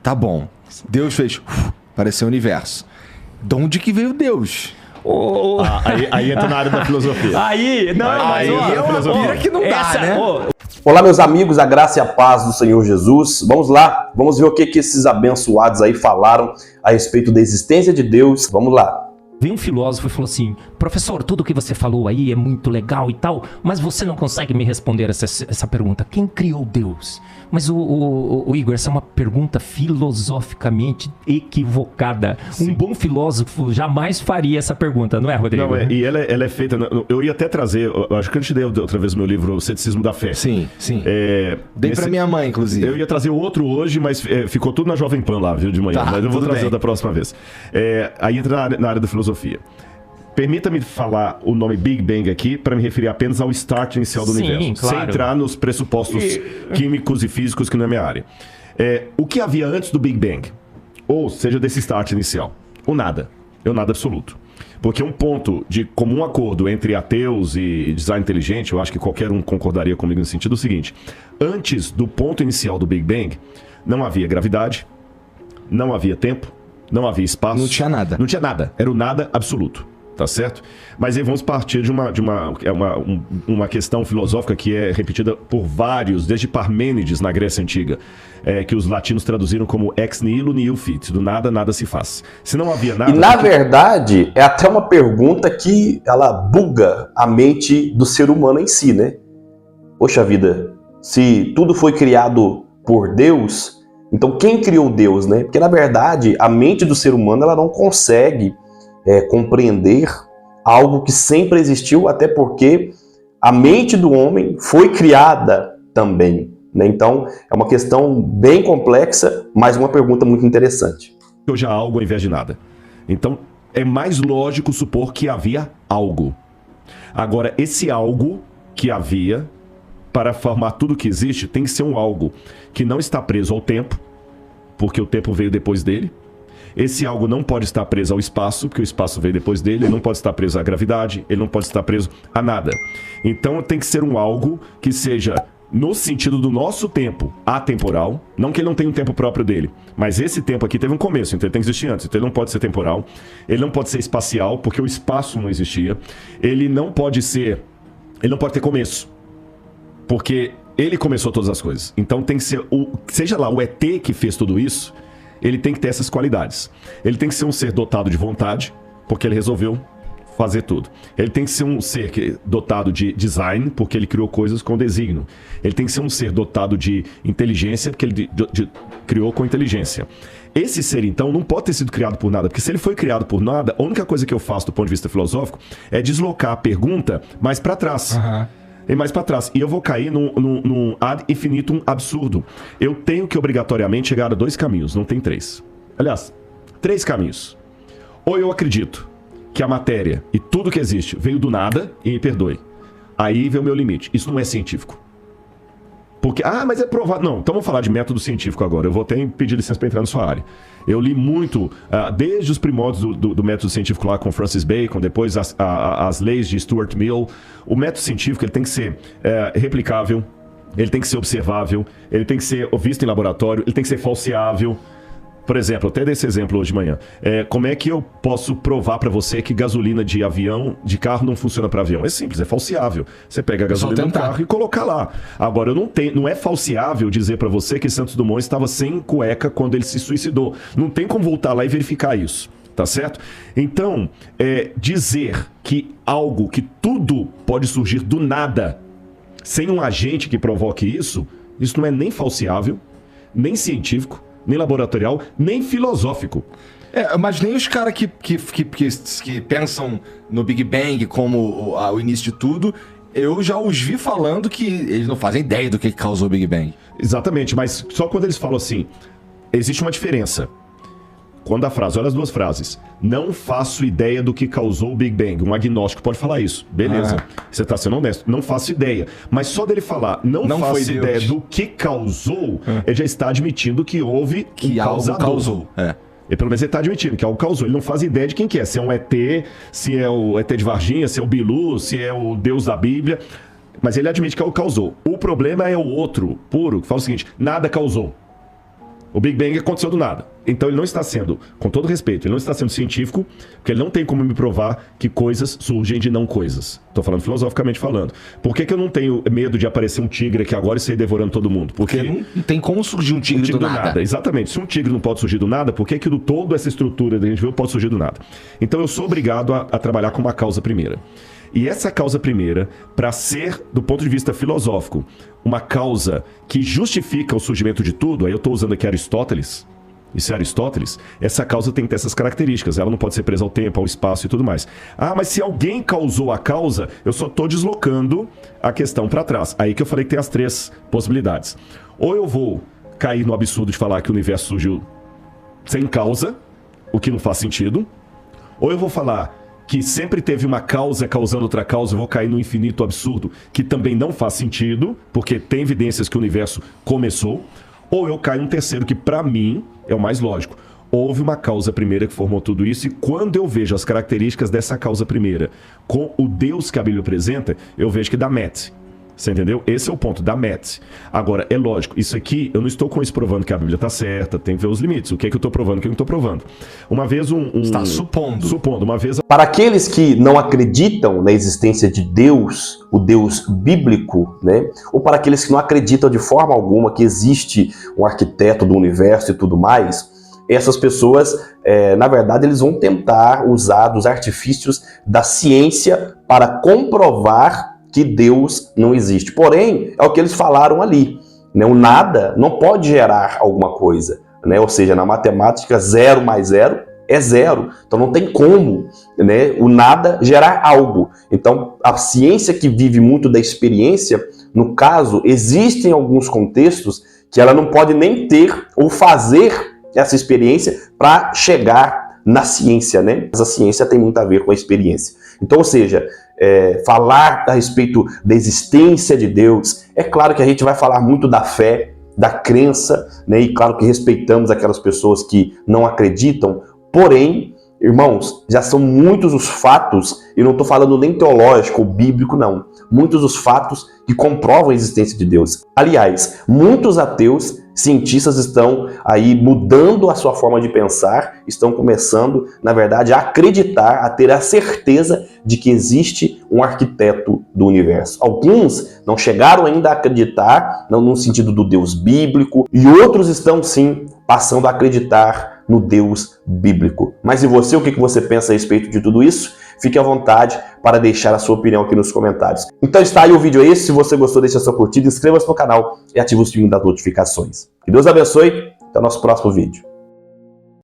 Tá bom. Deus fez... Apareceu o universo. De onde que veio Deus? Aí entra na área da filosofia. Aí é uma pira que não dá, né? Olá, meus amigos, a graça e a paz do Senhor Jesus. Vamos lá, vamos ver o que esses abençoados aí falaram a respeito da existência de Deus. Vamos lá. Veio um filósofo e falou assim: professor, tudo que você falou aí é muito legal e tal, mas você não consegue me responder essa pergunta. Quem criou Deus? Mas o Igor, essa é uma pergunta filosoficamente equivocada. Sim. Um bom filósofo jamais faria essa pergunta, não é, Rodrigo? Não, e ela é feita... Eu ia até trazer... Eu acho que eu te dei outra vez o meu livro, O Ceticismo da Fé. Sim. Dei pra minha mãe, inclusive. Eu ia trazer outro hoje, mas ficou tudo na Jovem Pan lá, viu, de manhã. Tá, mas eu vou trazer bem. da próxima vez. Aí entra na área da filosofia. Permita-me falar o nome Big Bang aqui para me referir apenas ao start inicial do universo, claro. sem entrar nos pressupostos químicos e físicos que não é minha área. O que havia antes do Big Bang? Ou seja, desse start inicial? O nada. É o nada absoluto. Porque um ponto de comum acordo entre ateus e design inteligente, eu acho que qualquer um concordaria comigo no sentido seguinte: antes do ponto inicial do Big Bang, não havia gravidade, não havia tempo, não havia espaço. Não tinha nada. Não tinha nada. Era o nada absoluto. Tá certo? Mas aí vamos partir de uma questão filosófica que é repetida por vários, desde Parmênides na Grécia Antiga, que os latinos traduziram como ex nihilo nihil fit, do nada, nada se faz. Se não havia nada... E na verdade, é até uma pergunta que ela buga a mente do ser humano em si, né? Poxa vida, se tudo foi criado por Deus, então quem criou Deus, né? Porque na verdade, a mente do ser humano ela não consegue compreender algo que sempre existiu, até porque a mente do homem foi criada também, né? Então, é uma questão bem complexa, mas uma pergunta muito interessante. Hoje há algo ao invés de nada. Então, é mais lógico supor que havia algo. Agora, esse algo que havia, para formar tudo que existe, tem que ser um algo que não está preso ao tempo, porque o tempo veio depois dele. Esse algo não pode estar preso ao espaço, porque o espaço veio depois dele. Ele não pode estar preso à gravidade, ele não pode estar preso a nada. Então tem que ser um algo que seja, no sentido do nosso tempo, atemporal. Não que ele não tenha um tempo próprio dele, mas esse tempo aqui teve um começo, então ele tem que existir antes. Então ele não pode ser temporal, ele não pode ser espacial, porque o espaço não existia. Ele não pode ter começo, porque ele começou todas as coisas. Então tem que ser, seja lá o ET que fez tudo isso, ele tem que ter essas qualidades. Ele tem que ser um ser dotado de vontade, porque ele resolveu fazer tudo. Ele tem que ser um ser dotado de design, porque ele criou coisas com desígnio. Ele tem que ser um ser dotado de inteligência, porque ele criou com inteligência. Esse ser, então, não pode ter sido criado por nada, porque se ele foi criado por nada, a única coisa que eu faço do ponto de vista filosófico é deslocar a pergunta mais para trás. E mais para trás. E eu vou cair num ad infinitum absurdo. Eu tenho que obrigatoriamente chegar a 2 caminhos, não tem 3. Aliás, 3 caminhos. Ou eu acredito que a matéria e tudo que existe veio do nada, e me perdoe. Aí vem o meu limite. Isso não é científico. Porque, mas é provado. Não, então vamos falar de método científico agora. Eu vou até pedir licença para entrar na sua área. Eu li muito, desde os primórdios do método científico lá com Francis Bacon, depois as leis de Stuart Mill. O método científico ele tem que ser replicável, ele tem que ser observável, ele tem que ser visto em laboratório, ele tem que ser falseável. Por exemplo, eu até dei esse exemplo hoje de manhã. Como é que eu posso provar para você que gasolina de carro não funciona para avião? É simples, é falseável. Você pega a gasolina do carro e coloca lá. Agora, não é falseável dizer para você que Santos Dumont estava sem cueca quando ele se suicidou. Não tem como voltar lá e verificar isso. Tá certo? Então, dizer que algo, que tudo pode surgir do nada, sem um agente que provoque isso não é nem falseável, nem científico, nem laboratorial, nem filosófico. Mas nem os caras que pensam no Big Bang como o início de tudo, eu já os vi falando que eles não fazem ideia do que causou o Big Bang. Exatamente, mas só quando eles falam assim, existe uma diferença. Quando a frase, olha as 2 frases. Não faço ideia do que causou o Big Bang. Um agnóstico pode falar isso. Beleza. Você está sendo honesto. Não faço ideia. Mas só dele falar, não faço ideia do que causou, ele já está admitindo que houve que algo causou. E pelo menos ele está admitindo que algo causou. Ele não faz ideia de quem que é. Se é um ET, se é o ET de Varginha, se é o Bilu, se é o Deus da Bíblia. Mas ele admite que algo causou. O problema é o outro, puro, que fala o seguinte, nada causou. O Big Bang aconteceu do nada. Então ele não está sendo, com todo respeito, ele não está sendo científico, porque ele não tem como me provar que coisas surgem de não coisas. Estou falando filosoficamente falando. Por que eu não tenho medo de aparecer um tigre aqui agora e sair devorando todo mundo? Porque não tem como surgir um tigre, do nada. Exatamente. Se um tigre não pode surgir do nada, por que toda essa estrutura que a gente viu pode surgir do nada? Então eu sou obrigado a trabalhar com uma causa primeira. E essa causa primeira, para ser, do ponto de vista filosófico, uma causa que justifica o surgimento de tudo, aí eu estou usando aqui Aristóteles, isso é Aristóteles, essa causa tem que ter essas características, ela não pode ser presa ao tempo, ao espaço e tudo mais. Ah, mas se alguém causou a causa, eu só estou deslocando a questão para trás. Aí que eu falei que tem as 3 possibilidades. Ou eu vou cair no absurdo de falar que o universo surgiu sem causa, o que não faz sentido, ou eu vou falar que sempre teve uma causa causando outra causa, eu vou cair no infinito absurdo, que também não faz sentido, porque tem evidências que o universo começou, ou eu caio num terceiro, que para mim é o mais lógico. Houve uma causa primeira que formou tudo isso, e quando eu vejo as características dessa causa primeira com o Deus que a Bíblia apresenta, eu vejo que dá match. Você entendeu? Esse é o ponto, da match. Agora, é lógico, isso aqui, eu não estou com isso provando que a Bíblia está certa, tem que ver os limites. O que é que eu estou provando, o que eu não estou provando. Uma vez Está supondo. Supondo, uma vez... Para aqueles que não acreditam na existência de Deus, o Deus bíblico, né? Ou para aqueles que não acreditam de forma alguma que existe um arquiteto do universo e tudo mais, essas pessoas, na verdade, eles vão tentar usar dos artifícios da ciência para comprovar que Deus não existe. Porém, é o que eles falaram ali, né? O nada não pode gerar alguma coisa, né? Ou seja, na matemática, 0 mais 0 é 0. Então não tem como, né, o nada gerar algo. Então a ciência, que vive muito da experiência, no caso, existem alguns contextos que ela não pode nem ter ou fazer essa experiência para chegar na ciência, né? Mas a ciência tem muito a ver com a experiência. Então, ou seja, falar a respeito da existência de Deus, é claro que a gente vai falar muito da fé, da crença, né? E claro que respeitamos aquelas pessoas que não acreditam, porém, irmãos, já são muitos os fatos, e não estou falando nem teológico ou bíblico, não, muitos os fatos que comprovam a existência de Deus. Aliás, muitos ateus, cientistas, estão aí mudando a sua forma de pensar, estão começando, na verdade, a acreditar, a ter a certeza de que existe um arquiteto do universo. Alguns não chegaram ainda a acreditar, não no sentido do Deus bíblico, e outros estão, sim, passando a acreditar no Deus bíblico. Mas e você, o que você pensa a respeito de tudo isso? Fique à vontade para deixar a sua opinião aqui nos comentários. Então está aí, o vídeo é esse. Se você gostou, deixa a sua curtida, inscreva-se no canal e ative o sininho das notificações. Que Deus abençoe. Até o nosso próximo vídeo.